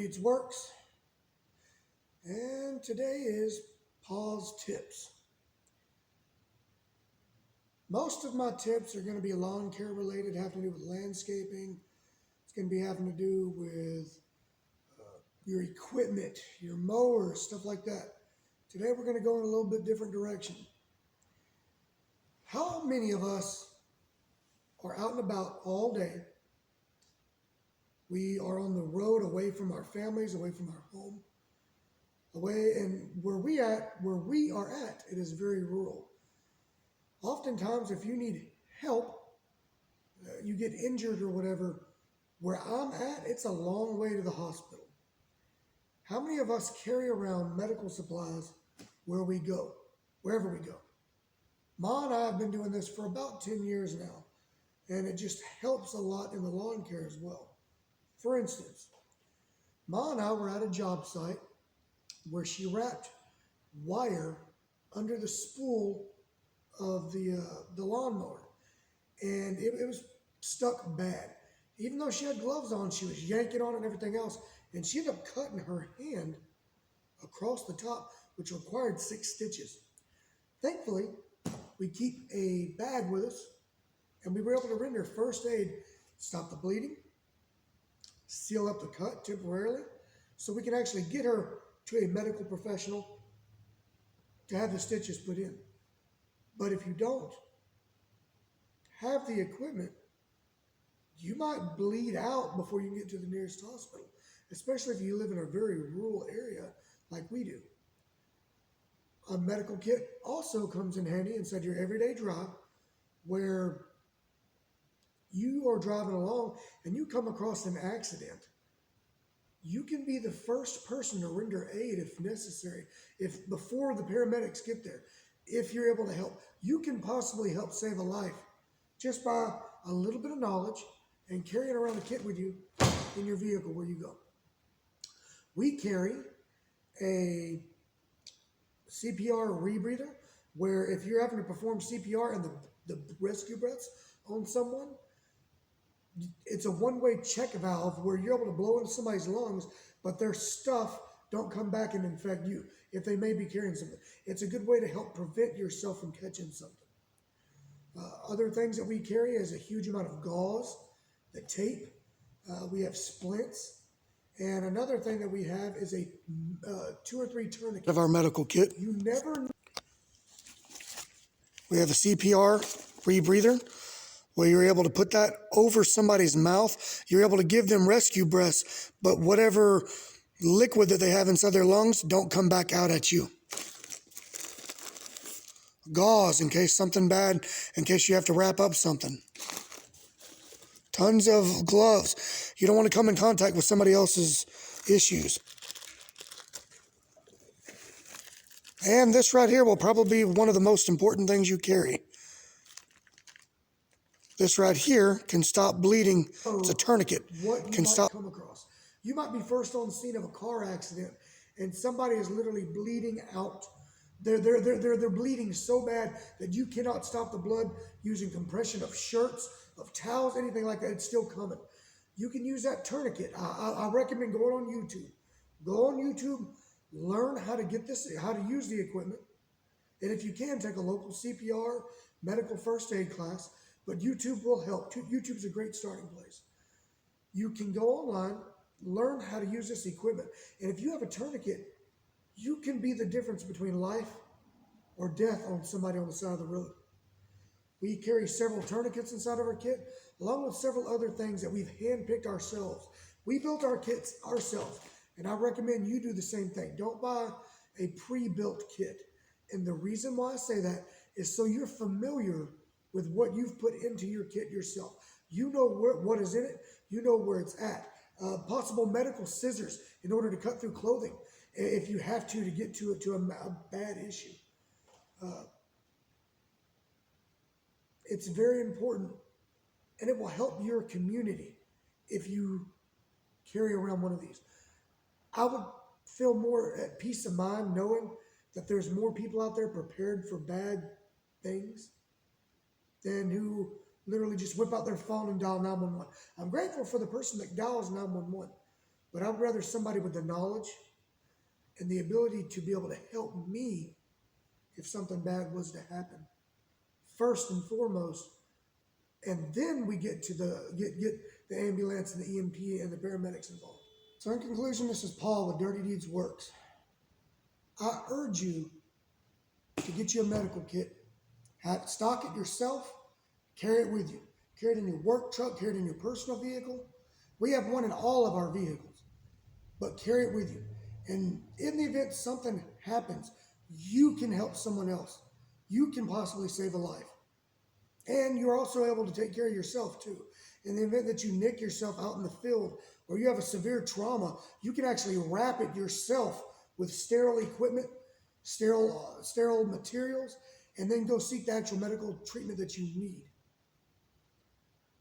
Reads Works, and today is Paul's Tips. Most of my tips are going to be lawn care related, having to do with landscaping. It's going to be having to do with your equipment, your mowers, stuff like that. Today we're going to go in a little bit different direction. How many of us are out and about all day? We are on the road away from our families, away from our home, away, and where we are at, it is very rural. Oftentimes, if you need help, you get injured or whatever, where I'm at, it's a long way to the hospital. How many of us carry around medical supplies wherever we go? Ma and I have been doing this for about 10 years now, and it just helps a lot in the lawn care as well. For instance, Ma and I were at a job site where she wrapped wire under the spool of the lawnmower, and it was stuck bad. Even though she had gloves on, she was yanking on it and everything else, and she ended up cutting her hand across the top, which required 6 stitches. Thankfully, we keep a bag with us, and we were able to render first aid, stop the bleeding, seal up the cut temporarily, so we can actually get her to a medical professional to have the stitches put in. But if you don't have the equipment, you might bleed out before you can get to the nearest hospital, especially if you live in a very rural area like we do. A medical kit also comes in handy inside your everyday drive, where you are driving along and you come across an accident. You can be the first person to render aid if necessary, if before the paramedics get there. If you're able to help, you can possibly help save a life just by a little bit of knowledge and carrying around a kit with you in your vehicle where you go. We carry a CPR rebreather, where if you're having to perform CPR and the rescue breaths on someone, it's a one-way check valve where you're able to blow into somebody's lungs, but their stuff don't come back and infect you if they may be carrying something. It's a good way to help prevent yourself from catching something. Other things that we carry is a huge amount of gauze, the tape. We have splints. And another thing that we have is a 2 or 3 tourniquets of our medical kit. You never know. We have a CPR rebreather, where you're able to put that over somebody's mouth. You're able to give them rescue breaths, but whatever liquid that they have inside their lungs don't come back out at you. Gauze in case something bad, in case you have to wrap up something. Tons of gloves. You don't want to come in contact with somebody else's issues. And this right here will probably be one of the most important things you carry. This right here can stop bleeding. It's a tourniquet. What you might come across. You might be first on the scene of a car accident and somebody is literally bleeding out. They're bleeding so bad that you cannot stop the blood using compression of shirts, of towels, anything like that. It's still coming. You can use that tourniquet. I recommend going on YouTube. Go on YouTube, learn how to get this, how to use the equipment. And if you can, take a local CPR, medical first aid class. But YouTube will help. YouTube's a great starting place. You can go online, learn how to use this equipment. And if you have a tourniquet, you can be the difference between life or death on somebody on the side of the road. We carry several tourniquets inside of our kit, along with several other things that we've handpicked ourselves. We built our kits ourselves, and I recommend you do the same thing. Don't buy a pre-built kit. And the reason why I say that is so you're familiar with what you've put into your kit yourself. You know what is in it. You know where it's at. Possible medical scissors in order to cut through clothing if you have to get to a bad issue. It's very important, and it will help your community if you carry around one of these. I would feel more at peace of mind knowing that there's more people out there prepared for bad things than who literally just whip out their phone and dial 911. I'm grateful for the person that dials 911, but I'd rather somebody with the knowledge and the ability to be able to help me if something bad was to happen. First and foremost, and then we get to get the ambulance and the EMP and the paramedics involved. So in conclusion, this is Paul with Dirty Deeds Works. I urge you to get you a medical kit. Stock it yourself, carry it with you. Carry it in your work truck, carry it in your personal vehicle. We have one in all of our vehicles, but carry it with you. And in the event something happens, you can help someone else. You can possibly save a life. And you're also able to take care of yourself too. In the event that you nick yourself out in the field or you have a severe trauma, you can actually wrap it yourself with sterile equipment, sterile materials, and then go seek the actual medical treatment that you need.